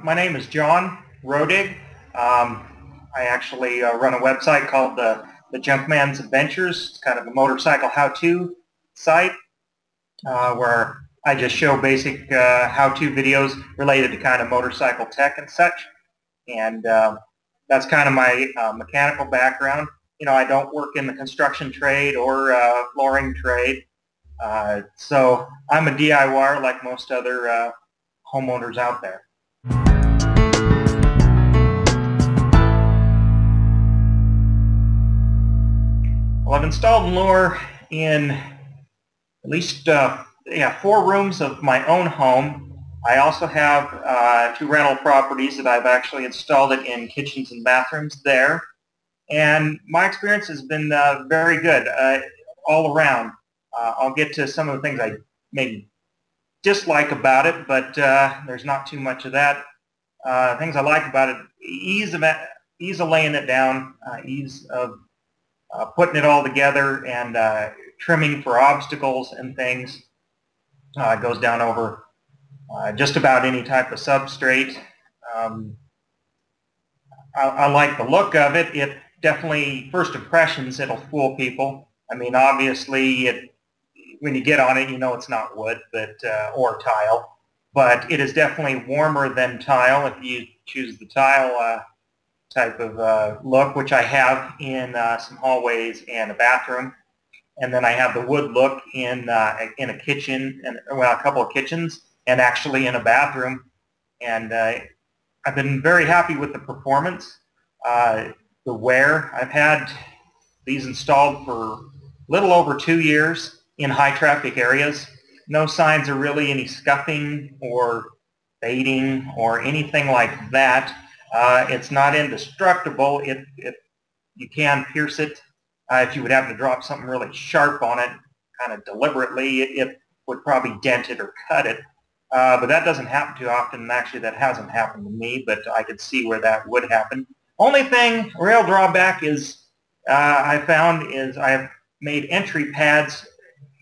My name is John Rhodig. I actually run a website called the Junkman's Adventures. It's kind of a motorcycle how-to site where I just show basic how-to videos related to kind of motorcycle tech and such. And that's kind of my mechanical background. You know, I don't work in the construction trade or flooring trade. So I'm a DIYer like most other homeowners out there. Well, I've installed Allure in at least 4 rooms of my own home. I also have 2 rental properties that I've actually installed it in kitchens and bathrooms there. And my experience has been very good all around. I'll get to some of the things I maybe dislike about it, but there's not too much of that. Things I like about it: ease of laying it down, ease of putting it all together, and trimming for obstacles and things. It goes down over just about any type of substrate. I like the look of it. It definitely, first impressions, it'll fool people. I mean, obviously, when you get on it, you know it's not wood, but or tile. But it is definitely warmer than tile if you choose the tile type of look, which I have in some hallways and a bathroom. And then I have the wood look in a kitchen, and well, a couple of kitchens, and actually in a bathroom. And I've been very happy with the performance. The wear, I've had these installed for a little over 2 years in high traffic areas. No signs of really any scuffing or fading or anything like that. It's not indestructible. You can pierce it. If you would happen to drop something really sharp on it, kind of deliberately, it would probably dent it or cut it. But that doesn't happen too often, and actually that hasn't happened to me, but I could see where that would happen. Only thing, real drawback is I found is I have made entry pads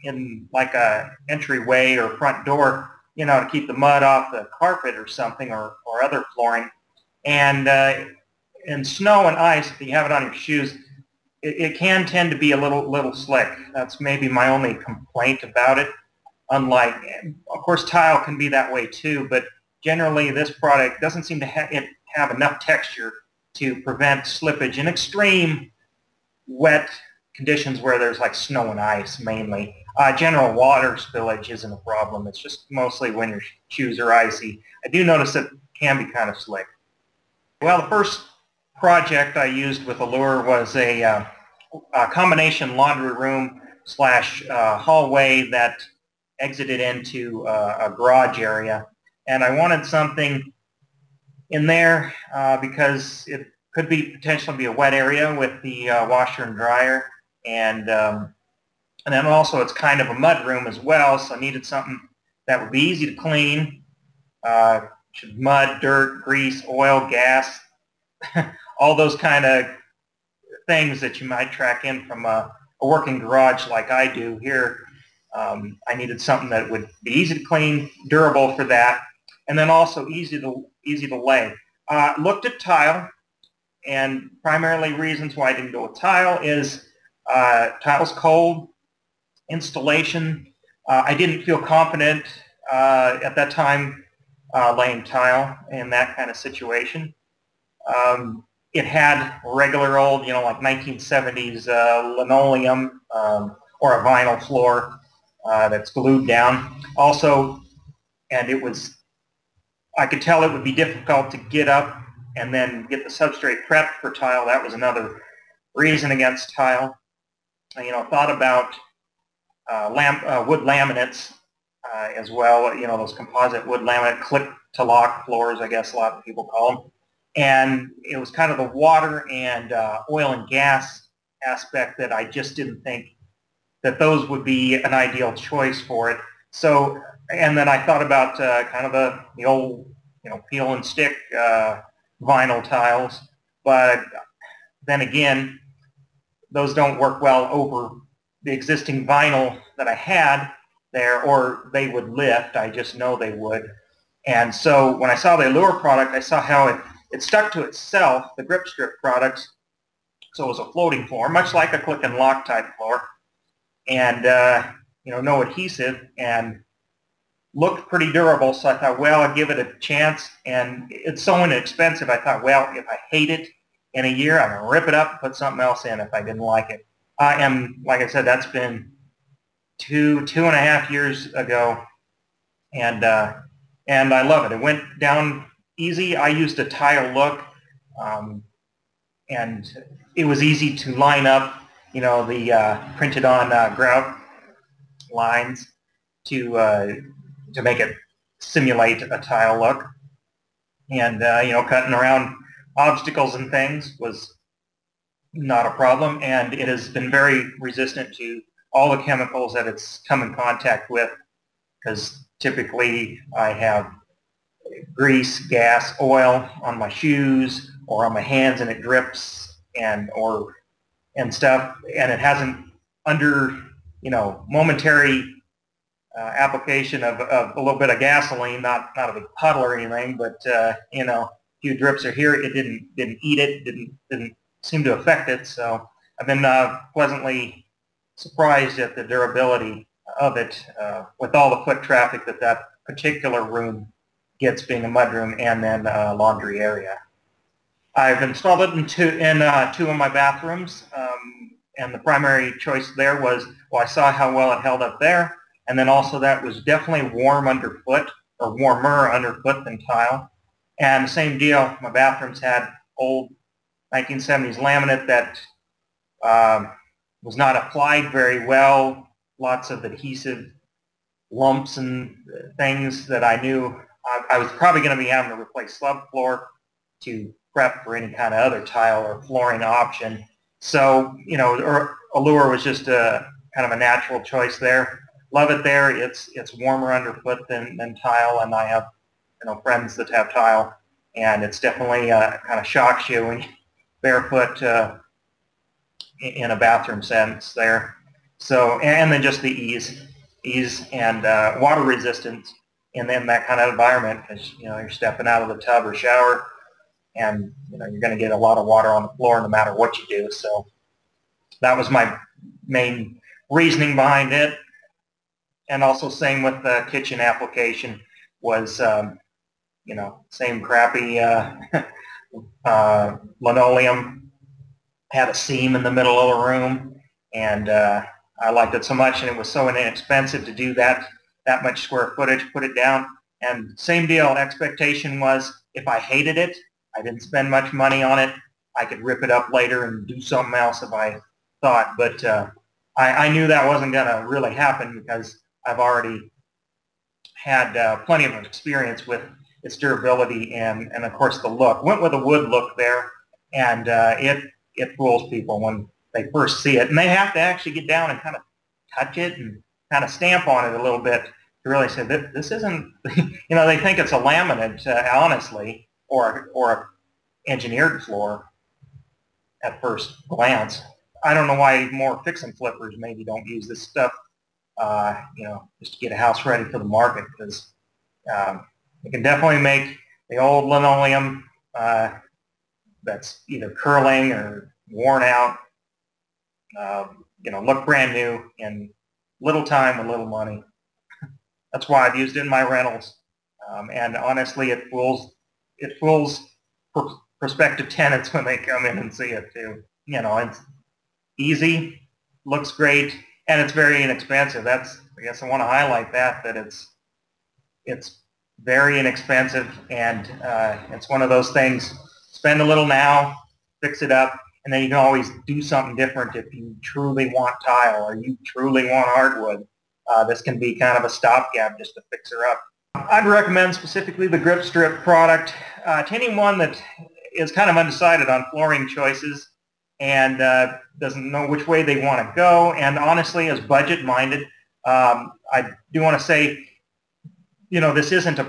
in like a entryway or front door, you know, to keep the mud off the carpet or something, or other flooring. And in snow and ice, if you have it on your shoes, it can tend to be a little slick. That's maybe my only complaint about it. Unlike, of course, tile can be that way too, but generally this product doesn't seem to have enough texture to prevent slippage in extreme wet conditions where there's like snow and ice mainly. General water spillage isn't a problem. It's just mostly when your shoes are icy. I do notice it can be kind of slick. Well, the first project I used with Allure was a combination laundry room / hallway that exited into a garage area. And I wanted something in there because it could potentially be a wet area with the washer and dryer. And then also it's kind of a mud room as well, so I needed something that would be easy to clean. Mud, dirt, grease, oil, gas, all those kind of things that you might track in from a working garage like I do here. I needed something that would be easy to clean, durable for that, and then also easy to lay. Looked at tile, and primarily reasons why I didn't go with tile is tile's cold, installation. I didn't feel confident at that time laying tile in that kind of situation. It had regular old, you know, like 1970s linoleum or a vinyl floor that's glued down. Also, and I could tell it would be difficult to get up and then get the substrate prepped for tile. That was another reason against tile. You know, thought about wood laminates as well. You know, those composite wood laminate click-to-lock floors, I guess a lot of people call them. And it was kind of the water and oil and gas aspect that I just didn't think that those would be an ideal choice for it. So, and then I thought about kind of the old, you know, peel and stick vinyl tiles. But then again, those don't work well over the existing vinyl that I had there, or they would lift. I just know they would. And so when I saw the Allure product, I saw how it stuck to itself, the Gripstrip products. So it was a floating floor, much like a click and lock type floor, and no adhesive, and looked pretty durable. So I thought, well, I'll give it a chance. And it's so inexpensive. I thought, well, if I hate it in a year, I'm gonna rip it up and put something else in if I didn't like it. And like I said, that's been two and a half years ago, and I love it. It went down easy. I used a tile look, and it was easy to line up, the printed on grout lines to make it simulate a tile look. And cutting around obstacles and things was not a problem, and it has been very resistant to all the chemicals that it's come in contact with, because typically I have grease, gas, oil on my shoes or on my hands, and it drips and stuff, and it hasn't, under momentary application of a little bit of gasoline, not a big puddle or anything, but a few drips are here. It didn't eat it, didn't seem to affect it. So I've been pleasantly surprised at the durability of it with all the foot traffic that particular room gets, being a mudroom and then a laundry area. I've installed it in two of my bathrooms, and the primary choice there was, well, I saw how well it held up there, and then also that was definitely warm underfoot, or warmer underfoot than tile. And the same deal, my bathrooms had old 1970s laminate that was not applied very well, lots of adhesive lumps and things that I knew I was probably going to be having to replace subfloor to prep for any kind of other tile or flooring option. So, Allure was just a kind of a natural choice there. Love it there. It's warmer underfoot than tile, and I have friends that have tile, and it's definitely kind of shocks you when you barefoot in a bathroom sense there. So, and then just the ease and water resistance in that kind of environment, because you're stepping out of the tub or shower, and you're going to get a lot of water on the floor no matter what you do. So that was my main reasoning behind it. And also same with the kitchen application was, same crappy linoleum, had a seam in the middle of the room, and I liked it so much, and it was so inexpensive to do that much square footage, put it down. And same deal, expectation was if I hated it, I didn't spend much money on it, I could rip it up later and do something else if I thought. But I knew that wasn't going to really happen, because I've already had plenty of experience with its durability and of course the look. Went with a wood look there, and it fools people when they first see it, and they have to actually get down and kind of touch it and kind of stamp on it a little bit to really say that this isn't, they think it's a laminate, honestly, or engineered floor at first glance. I don't know why more fix and flippers maybe don't use this stuff, just to get a house ready for the market, because it can definitely make the old linoleum that's either curling or worn out, look brand new in little time and little money. That's why I've used it in my rentals, and honestly, it fools prospective tenants when they come in and see it too. It's easy, looks great, and it's very inexpensive. I guess I want to highlight that it's very inexpensive, and it's one of those things. Spend a little now, fix it up, and then you can always do something different if you truly want tile or you truly want hardwood. This can be kind of a stopgap just to fix her up. I'd recommend specifically the Gripstrip product to anyone that is kind of undecided on flooring choices and doesn't know which way they want to go, and honestly is budget-minded. I do want to say, this isn't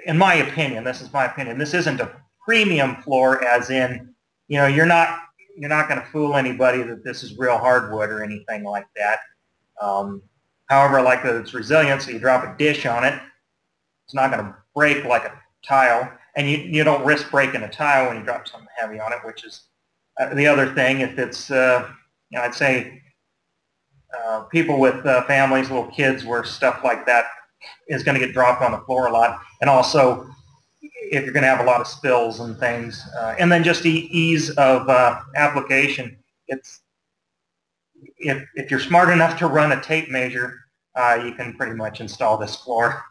in my opinion, this isn't a premium floor, as in, you're not going to fool anybody that this is real hardwood or anything like that. However, like it's resilient, so you drop a dish on it, it's not going to break like a tile, and you don't risk breaking a tile when you drop something heavy on it, which is the other thing. If it's, I'd say people with families, little kids, where stuff like that is going to get dropped on the floor a lot, and also if you're going to have a lot of spills and things, and then just the ease of application. It's if you're smart enough to run a tape measure, you can pretty much install this floor.